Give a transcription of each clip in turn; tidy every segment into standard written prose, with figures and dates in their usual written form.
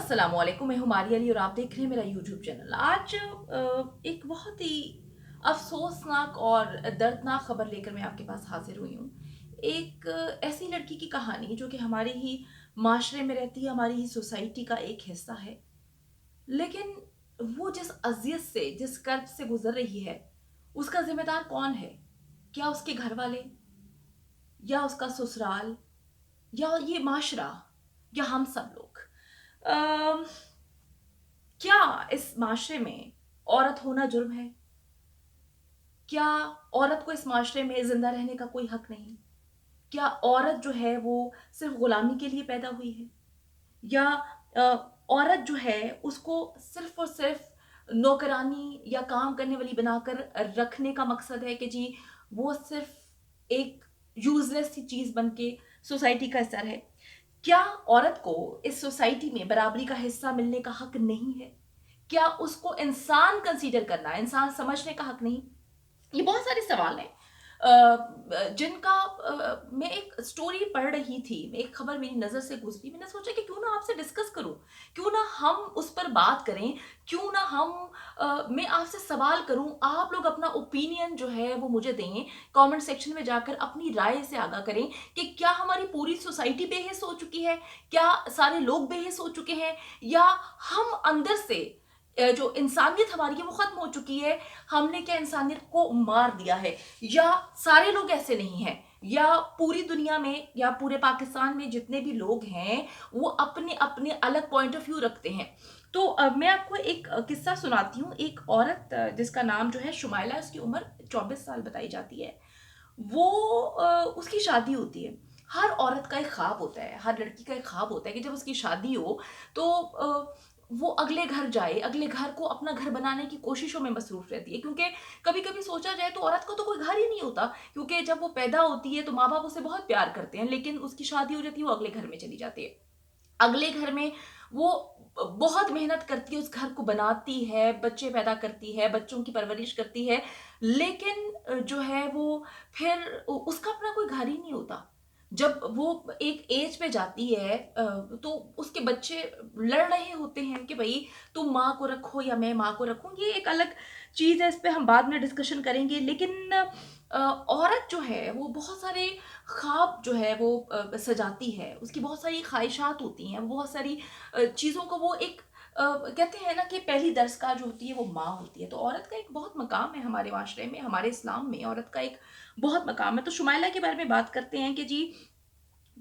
अस्सलामुअलैकुम, मैं हूँ मारिया अली और आप देख रहे हैं मेरा यूट्यूब चैनल। आज एक बहुत ही अफसोसनाक और दर्दनाक खबर लेकर मैं आपके पास हाजिर हुई हूँ। एक ऐसी लड़की की कहानी जो कि हमारे ही माशरे में रहती है, हमारी ही सोसाइटी का एक हिस्सा है। लेकिन वो जिस अजियत से, जिस कर्ब से गुजर रही है, उसका जिम्मेदार कौन है? क्या उसके घर वाले, या उसका ससुराल, या ये माशरा, या हम सब लोग? अम, क्या इस माशरे में औरत होना जुर्म है? क्या औरत को इस माशरे में जिंदा रहने का कोई हक नहीं? क्या औरत जो है वो सिर्फ गुलामी के लिए पैदा हुई है? या अ, औरत जो है उसको सिर्फ और सिर्फ नौकरानी या काम करने वाली बनाकर रखने का मकसद है कि जी वो सिर्फ एक यूजलेस सी चीज बन के सोसाइटी का हिस्सा है? क्या औरत को इस सोसाइटी में बराबरी का हिस्सा मिलने का हक नहीं है? क्या उसको इंसान कंसीडर करना, इंसान समझने का हक नहीं? ये बहुत सारे सवाल हैं जिनका मैं एक स्टोरी पढ़ रही थी, एक खबर मेरी नज़र से गुजरी। मैंने सोचा कि क्यों ना आपसे डिस्कस करूं, क्यों ना हम उस पर बात करें, क्यों ना हम मैं आपसे सवाल करूं, आप लोग अपना ओपिनियन जो है वो मुझे दें। कमेंट सेक्शन में जाकर अपनी राय से आगाह करें कि क्या हमारी पूरी सोसाइटी बेहिस हो चुकी है, क्या सारे लोग बेहिस हो चुके हैं, या हम अंदर से जो इंसानियत हमारी है वो खत्म हो चुकी है। हमने क्या इंसानियत को मार दिया है? या सारे लोग ऐसे नहीं हैं, या पूरी दुनिया में या पूरे पाकिस्तान में जितने भी लोग हैं वो अपने अपने अलग पॉइंट ऑफ व्यू रखते हैं? तो मैं आपको एक किस्सा सुनाती हूँ। एक औरत जिसका नाम जो है शुमाइला, उसकी उम्र 24 साल बताई जाती है। वो उसकी शादी होती है। हर औरत का एक ख्वाब होता है, हर लड़की का एक ख्वाब होता है कि जब उसकी शादी हो तो वो अगले घर जाए, अगले घर को अपना घर बनाने की कोशिशों में मसरूफ रहती है। क्योंकि कभी कभी सोचा जाए तो औरत को तो कोई घर ही नहीं होता, क्योंकि जब वो पैदा होती है तो माँ बाप उसे बहुत प्यार करते हैं, लेकिन उसकी शादी हो जाती है, वो अगले घर में चली जाती है। अगले घर में वो बहुत मेहनत करती है, उस घर को बनाती है, बच्चे पैदा करती है, बच्चों की परवरिश करती है, लेकिन जो है वो फिर उसका अपना कोई घर ही नहीं होता। जब वो एक एज पे जाती है तो उसके बच्चे लड़ रहे होते हैं कि भाई तुम माँ को रखो या मैं माँ को रखूं। ये एक अलग चीज है, इस पे हम बाद में डिस्कशन करेंगे। लेकिन औरत जो है वो बहुत सारे ख्वाब जो है वो सजाती है, उसकी बहुत सारी ख्वाहिशात होती हैं, बहुत सारी चीज़ों को वो एक कहते हैं ना कि पहली दरस जो होती है वो माँ होती है। तो औरत का एक बहुत मकाम है हमारे माशरे में, हमारे इस्लाम में औरत का एक बहुत मकाम है। तो शुमाइला के बारे में बात करते हैं कि जी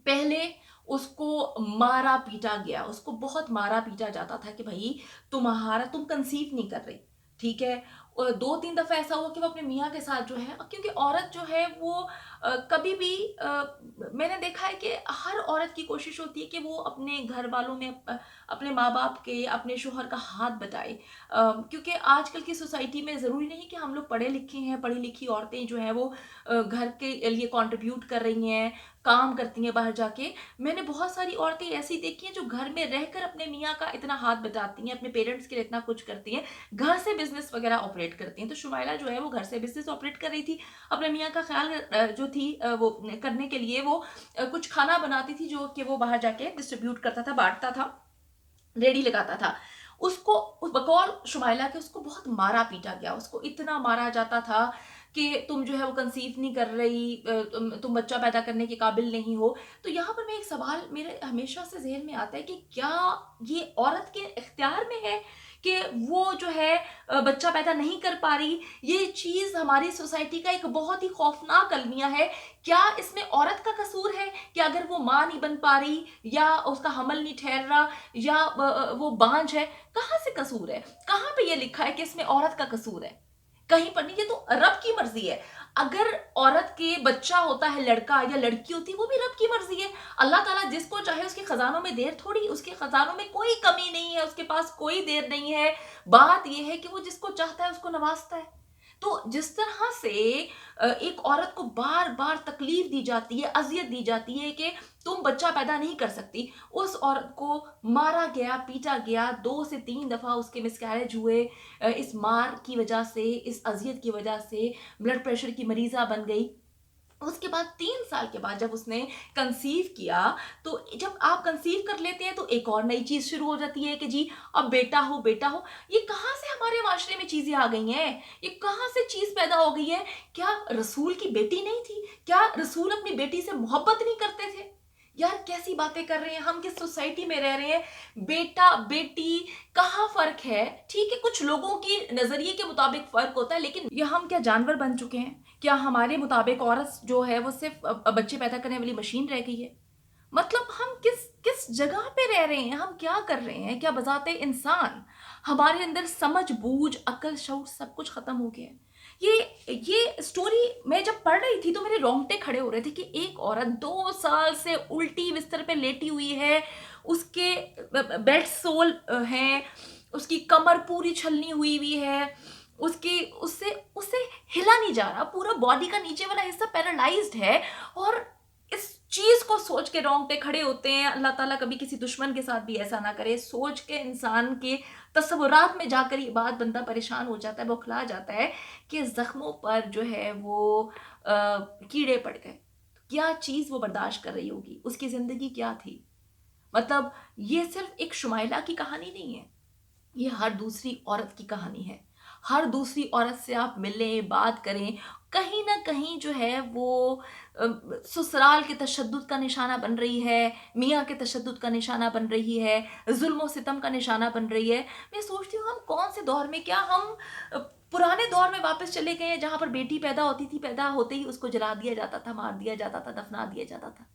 पहले उसको मारा पीटा गया, उसको बहुत मारा पीटा जाता था कि भाई तुम कंसीव नहीं कर रही, ठीक है। और 2-3 दफा ऐसा हुआ कि वो अपने मियाँ के साथ जो है, क्योंकि औरत जो है वो कभी भी मैंने देखा है कि हर औरत की कोशिश होती है कि वो अपने घर वालों में अपने माँ बाप के, अपने शोहर का हाथ बटाए। क्योंकि आजकल की सोसाइटी में ज़रूरी नहीं कि हम लोग पढ़े लिखे हैं, पढ़ी लिखी औरतें जो हैं वो घर के लिए कंट्रीब्यूट कर रही हैं, काम करती हैं बाहर जाके। मैंने बहुत सारी औरतें ऐसी देखी हैं जो घर में रहकर अपने मियाँ का इतना हाथ बटाती हैं, अपने पेरेंट्स के लिए इतना कुछ करती हैं, घर से बिजनेस वगैरह ऑपरेट करती हैं। तो शुमाइला जो है वो घर से बिजनेस ऑपरेट कर रही थी, अपने मियाँ का ख्याल जो थी वो करने के लिए वो कुछ खाना बनाती थी जो कि वो बाहर जाके डिस्ट्रीब्यूट करता था, बांटता था, रेडी लगाता था। उसको उस बकौल शुमाइला के उसको बहुत मारा पीटा गया, उसको इतना मारा जाता था कि तुम जो है वो कंसीव नहीं कर रही, तुम बच्चा पैदा करने के काबिल नहीं हो। तो यहाँ पर मैं एक सवाल मेरे हमेशा से जहन में आता है कि क्या ये औरत के इख्तियार में है कि वो जो है बच्चा पैदा नहीं कर पा रही? ये चीज़ हमारी सोसाइटी का एक बहुत ही खौफनाक अलमिया है। क्या इसमें औरत का कसूर है कि अगर वो माँ नहीं बन पा रही, या उसका हमल नहीं ठहर रहा, या वो बांझ है? कहाँ से कसूर है? कहाँ पे ये लिखा है कि इसमें औरत का कसूर है? कहीं पर नहीं। ये तो रब की मर्जी है। अगर औरत के बच्चा होता है, लड़का या लड़की होती है, वो भी रब की मर्जी है। अल्लाह ताला जिसको चाहे, उसके खजानों में देर थोड़ी, उसके खजानों में कोई कमी नहीं है, उसके पास कोई देर नहीं है। बात यह है कि वो जिसको चाहता है उसको नवाजता है। तो जिस तरह से एक औरत को बार बार तकलीफ दी जाती है, अजियत दी जाती है कि तुम बच्चा पैदा नहीं कर सकती, उस औरत को मारा गया, पीटा गया, 2 से 3 दफा उसके मिसकैरेज हुए। इस मार की वजह से, इस अजियत की वजह से ब्लड प्रेशर की मरीजा बन गई। उसके बाद 3 साल के बाद जब उसने कंसीव किया, तो जब आप कंसीव कर लेते हैं तो एक और नई चीज़ शुरू हो जाती है कि जी अब बेटा हो, बेटा हो। ये कहाँ से हमारे माशरे में चीज़ें आ गई हैं? ये कहाँ से चीज़ पैदा हो गई है? क्या रसूल की बेटी नहीं थी? क्या रसूल अपनी बेटी से मोहब्बत नहीं करते थे? यार कैसी बातें कर रहे हैं हम, किस सोसाइटी में रह रहे हैं? बेटा बेटी कहाँ फर्क है? ठीक है, कुछ लोगों की नजरिए के मुताबिक फर्क होता है, लेकिन ये हम क्या जानवर बन चुके हैं? क्या हमारे मुताबिक औरत जो है वो सिर्फ बच्चे पैदा करने वाली मशीन रह गई है? मतलब हम किस किस जगह पे रह रहे हैं? हम क्या कर रहे हैं? क्या बजाते इंसान हमारे अंदर समझ बूझ अक्ल शऊर सब कुछ खत्म हो गया है? ये स्टोरी मैं जब पढ़ रही थी तो मेरे रोंगटे खड़े हो रहे थे कि एक औरत 2 साल से उल्टी बिस्तर पे लेटी हुई है, उसके बेड सोल है, उसकी कमर पूरी छलनी हुई हुई है, उसकी उससे उससे हिला नहीं जा रहा, पूरा बॉडी का नीचे वाला हिस्सा पैरालाइज्ड है। और इस चीज को सोच के रोंगटे खड़े होते हैं। अल्लाह ताला कभी किसी दुश्मन के साथ भी ऐसा ना करे। सोच के इंसान के तस्वुरात में जाकर ये बात बंदा परेशान हो जाता है, बौखला जाता है कि जख्मों पर जो है वो कीड़े पड़ गए। क्या चीज वो बर्दाश्त कर रही होगी, उसकी जिंदगी क्या थी? मतलब ये सिर्फ एक शुमाइला की कहानी नहीं है, ये हर दूसरी औरत की कहानी है। हर दूसरी औरत से आप मिलें, बात करें, कहीं न कहीं जो है वो अ, ससुराल के तशद्दुद का निशाना बन रही है, मियाँ के तशद्दुद का निशाना बन रही है, ज़ुल्म-ओ-सितम का निशाना बन रही है। मैं सोचती हूँ हम कौन-से दौर में, क्या हम पुराने दौर में वापस चले गए हैं जहाँ पर बेटी पैदा होती थी, पैदा होते ही उसको जला दिया जाता था, मार दिया जाता था, दफना दिया जाता था।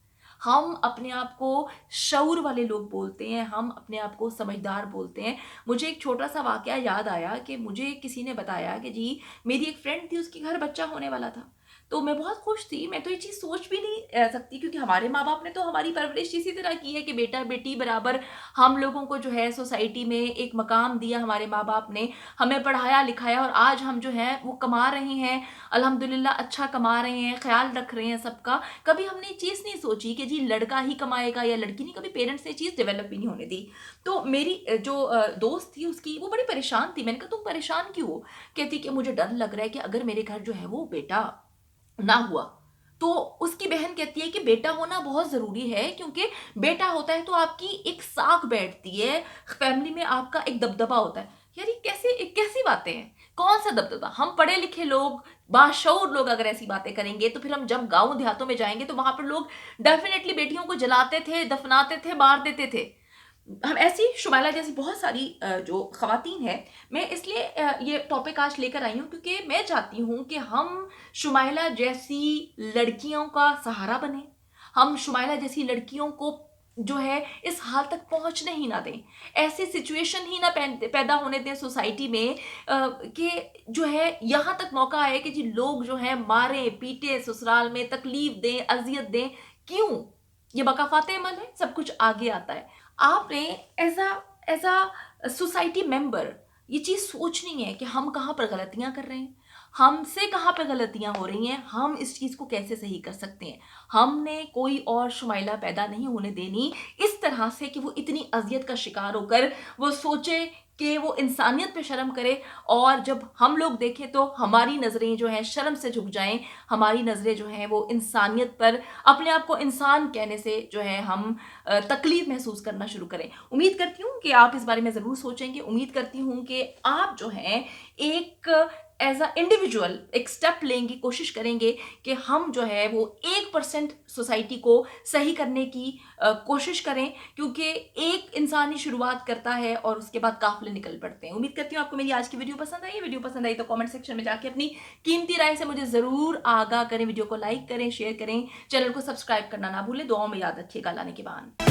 हम अपने आप को शऊर वाले लोग बोलते हैं, हम अपने आप को समझदार बोलते हैं। मुझे एक छोटा-सा वाकया याद आया कि मुझे किसी ने बताया कि जी मेरी एक फ्रेंड थी, उसके घर बच्चा होने वाला था। तो मैं बहुत खुश थी, मैं तो ये चीज़ सोच भी नहीं सकती, क्योंकि हमारे माँ-बाप ने तो हमारी परवरिश इसी तरह की है कि बेटा-बेटी बराबर हम लोगों को जो है सोसाइटी में एक मकाम दिया हमारे माँ-बाप ने, हमें पढ़ाया-लिखाया और आज हम जो हैं वो कमा रहे हैं, अल्हम्दुलिल्लाह अच्छा कमा रहे हैं, ख़्याल रख रहे हैं सबका। कभी हमने ये चीज़ नहीं सोची कि जी लड़का ही कमाएगा या लड़की नहीं, कभी पेरेंट्स ने ये चीज़ डेवलप भी नहीं होने दी। तो मेरी जो दोस्त थी उसकी, वो बड़ी परेशान थी। मैंने कहा तुम परेशान क्यों हो? कहती कि मुझे डर लग रहा है कि अगर मेरे घर जो है वो बेटा ना हुआ, तो उसकी बहन कहती है कि बेटा होना बहुत ज़रूरी है, क्योंकि बेटा होता है तो आपकी एक साख बैठती है, फैमिली में आपका एक दबदबा होता है। यार ये कैसी बातें हैं? कौन-सा दबदबा? हम पढ़े-लिखे लोग, बाशऊर लोग अगर ऐसी बातें करेंगे, तो फिर हम जब गाँव देहातों में जाएँगे तो वहाँ पर लोग डेफ़िनेटली बेटियों को जलाते थे, दफ़नाते थे, मार देते थे। हम ऐसी शुमाइला जैसी बहुत सारी जो ख़वातीन हैं, मैं इसलिए ये टॉपिक आज लेकर आई हूँ क्योंकि मैं चाहती हूँ कि हम शुमाइला जैसी लड़कियों का सहारा बनें। हम शुमाइला जैसी लड़कियों को जो है इस हाल तक पहुँचने ही ना दें। ऐसी सिचुएशन ही ना पैदा होने दें सोसाइटी में कि जो है यहाँ तक मौका आए कि जी लोग जो हैं मारें, पीटें, ससुराल में तकलीफ़ दें, अज़ियत दें। क्यों? ये बकाफ़ात अमल है, सब कुछ आगे आता है। आपने एज़ अ सोसाइटी मेंबर ये चीज़ सोचनी है कि हम कहाँ पर गलतियाँ कर रहे हैं, हमसे कहाँ पे गलतियाँ हो रही हैं, हम इस चीज़ को कैसे सही कर सकते हैं। हमने कोई और शुमाइला पैदा नहीं होने देनी इस तरह से कि वो इतनी अज़ियत का शिकार होकर वो सोचे कि वो इंसानियत पे शर्म करे, और जब हम लोग देखें तो हमारी नज़रें जो हैं शर्म से झुक जाएँ, हमारी नज़रें जो हैं वो इंसानियत पर, अपने आप को इंसान कहने से जो है हम तकलीफ़ महसूस करना शुरू करें। उम्मीद करती हूँ कि आप इस बारे में ज़रूर सोचेंगे। उम्मीद करती हूँ कि आप जो हैं एक एज़ अ इंडिविजुअल एक स्टेप लेंगे, कोशिश करेंगे कि हम जो है वो 1% सोसाइटी को सही करने की कोशिश करें, क्योंकि एक इंसान ही शुरुआत करता है और उसके बाद काफ़िले निकल पड़ते हैं। उम्मीद करती हूँ आपको मेरी आज की वीडियो पसंद आई है। वीडियो पसंद आई तो कमेंट सेक्शन में जाके अपनी कीमती राय से मुझे ज़रूर आगाह करें। वीडियो को लाइक करें, शेयर करें, चैनल को सब्सक्राइब करना ना भूलें। दुआओं में याद रखिएगा। अल्लाह ने के बाद।